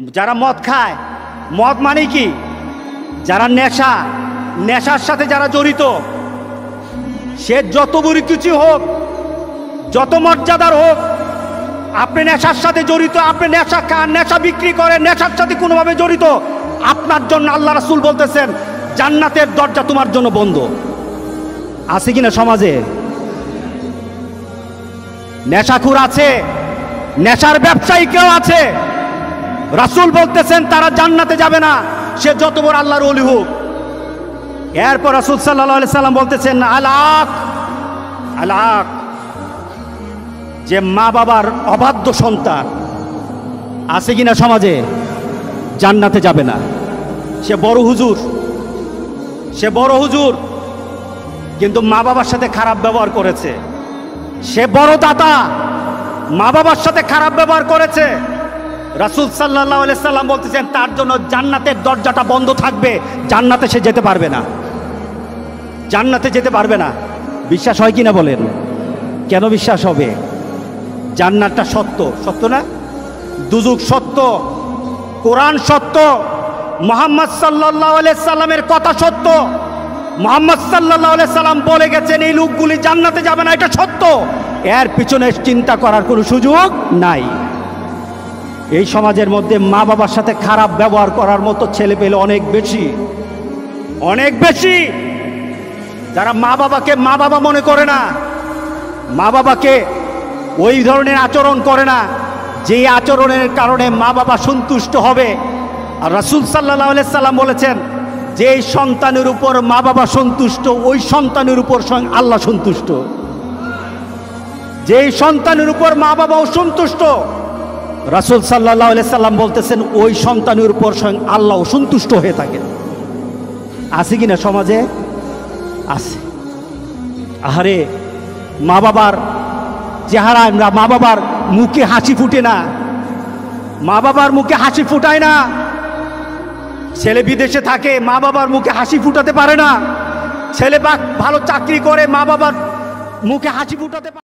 যারা মদ খায়, মদ মানে কি? যারা নেশার সাথে যারা জড়িত, সে যত বড় কিছু হোক, যত মর্যাদার হোক, আপনি নেশার সাথে জড়িত, আপনি নেশা খান, নেশা বিক্রি করেন, নেশার সাথে কোনোভাবে জড়িত, আপনার জন্য আল্লাহ রাসূল বলতেছেন জান্নাতের দরজা তোমার জন্য বন্ধ। আছে কিনা সমাজে? নেশাখোর আছে, নেশার ব্যবসায়ী কেউ আছে, রাসূল বলতেছেন তারা জান্নাতে যাবে না, সে যত বড় আল্লাহর ওলি হোক। এরপর রাসূল সাল্লাল্লাহু আলাইহি সাল্লাম বলতেছেন আলাক, যে মা বাবার অবাধ্য সন্তান আছে কিনা সমাজে, জান্নাতে যাবে না। সে বড় হুজুর কিন্তু মা বাবার সাথে খারাপ ব্যবহার করেছে। সে বড় দাতা, মা বাবার সাথে খারাপ ব্যবহার করেছে। রাসূল সাল্লাল্লাহু আলাইহি সাল্লাম বলতেছেন তার জন্য জান্নাতের দরজাটা বন্ধ থাকবে, জান্নাতে সে যেতে পারবে না, জান্নাতে যেতে পারবে না। বিশ্বাস হয় কিনা বলেন? কেন বিশ্বাস হবে? জান্নাতটা সত্য, সত্য না? দুজক সত্য, কোরআন সত্য, মুহাম্মদ সাল্লাল্লাহু আলাইহি সাল্লামের কথা সত্য। মুহাম্মদ সাল্লাল্লাহু আলাইহি সাল্লাম বলে গেছেন এই লোকগুলি জান্নাতে যাবে না, এটা সত্য। এর পিছনে চিন্তা করার কোনো সুযোগ নাই। এই সমাজের মধ্যে মা বাবার সাথে খারাপ ব্যবহার করার মতো ছেলে পেলে অনেক বেশি, যারা মা বাবাকে মা বাবা মনে করে না, মা বাবাকে ওই ধরনের আচরণ করে না যে আচরণের কারণে মা বাবা সন্তুষ্ট হবে। আর রাসূল সাল্লাল্লাহু আলাইহি সাল্লাম বলেছেন যে সন্তানের উপর মা বাবা সন্তুষ্ট, ওই সন্তানের উপর স্বয়ং আল্লাহ সন্তুষ্ট। যেই সন্তানের উপর মা বাবা অসন্তুষ্ট, রাসূল সাল্লাল্লাহু আলাইহি সাল্লাম বলতেছেন ওই সন্তানের উপর স্বয়ং আল্লাহ অসন্তুষ্ট হয়ে থাকেন। আছে কিনা সমাজে? আছে। আহারে, মা বাবার চেহারা, আমরা মা বাবার মুখে হাসি ফুটে না, মা বাবার মুখে হাসি ফুটায় না। ছেলে বিদেশে থাকে, মা বাবার মুখে হাসি ফুটাতে পারে না। ছেলে ভালো চাকরি করে, মা বাবার মুখে হাসি ফুটাতে পারে।